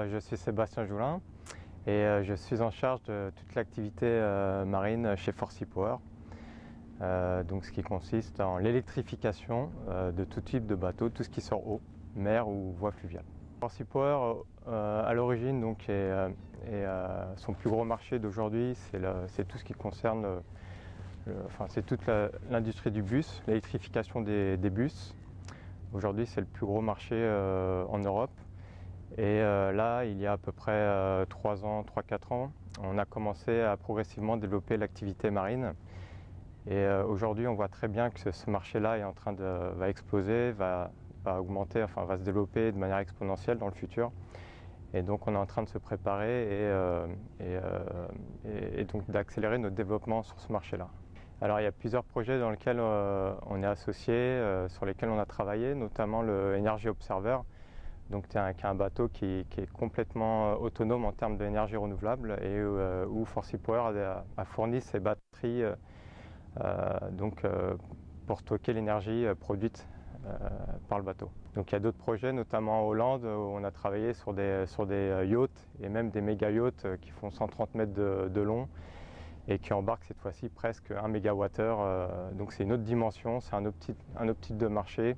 Je suis Sébastien Joulin et je suis en charge de toute l'activité marine chez ForSeaPower. Donc ce qui consiste en l'électrification de tout type de bateau, tout ce qui sort eau, mer ou voie fluviale. ForSeaPower à l'origine son plus gros marché d'aujourd'hui, c'est tout ce qui concerne c'est toute l'industrie du bus, l'électrification des bus. Aujourd'hui c'est le plus gros marché en Europe. Et là, il y a à peu près 3-4 ans, on a commencé à progressivement développer l'activité marine. Et aujourd'hui, on voit très bien que ce marché-là va exploser, va augmenter, va se développer de manière exponentielle dans le futur. Et donc, on est en train de se préparer et donc d'accélérer notre développement sur ce marché-là. Alors, il y a plusieurs projets dans lesquels on est associé, sur lesquels on a travaillé, notamment le Energy Observer. Donc qui est un bateau qui est complètement autonome en termes d'énergie renouvelable et où ForSeaPower a fourni ses batteries pour stocker l'énergie produite par le bateau. Donc il y a d'autres projets, notamment en Hollande, où on a travaillé sur des yachts et même des méga yachts qui font 130 mètres de long et qui embarquent cette fois-ci presque 1 mégawattheure. Donc c'est une autre dimension, c'est un autre type de marché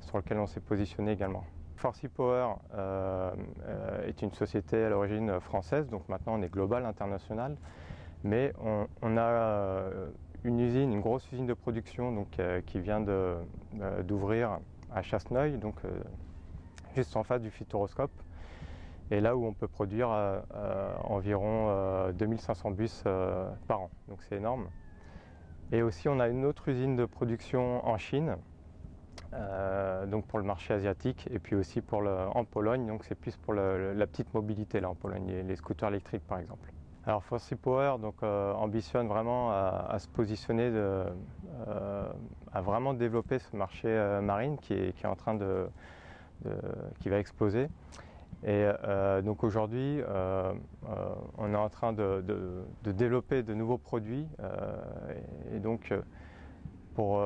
sur lequel on s'est positionné également. ForSeaPower est une société à l'origine française, donc maintenant on est global, international, mais on a une grosse usine de production qui vient d'ouvrir à Chasseneuil, juste en face du Futuroscope, et là où on peut produire environ 2500 bus par an, donc c'est énorme. Et aussi on a une autre usine de production en Chine, donc pour le marché asiatique, et puis aussi en Pologne, donc c'est plus pour la petite mobilité là en Pologne, les scooters électriques par exemple. Alors ForSeaPower ambitionne vraiment à se positionner, à vraiment développer ce marché marine qui est en train qui va exploser. Et donc aujourd'hui, on est en train de développer de nouveaux produits et donc pour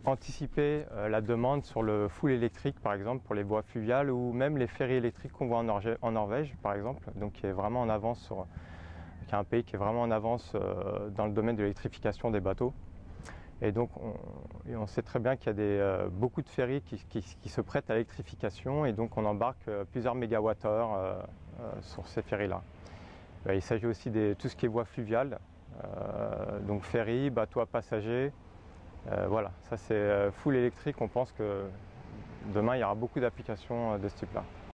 anticiper la demande sur le full électrique par exemple pour les voies fluviales ou même les ferries électriques qu'on voit en Norvège par exemple, donc qui est vraiment en avance qui est un pays qui est vraiment en avance dans le domaine de l'électrification des bateaux. Et donc on sait très bien qu'il y a beaucoup de ferries qui se prêtent à l'électrification et donc on embarque plusieurs mégawattheures sur ces ferries-là. Il s'agit aussi de tout ce qui est voie fluviale, donc ferries, bateaux à passagers. Voilà, ça c'est full électrique, on pense que demain il y aura beaucoup d'applications de ce type-là.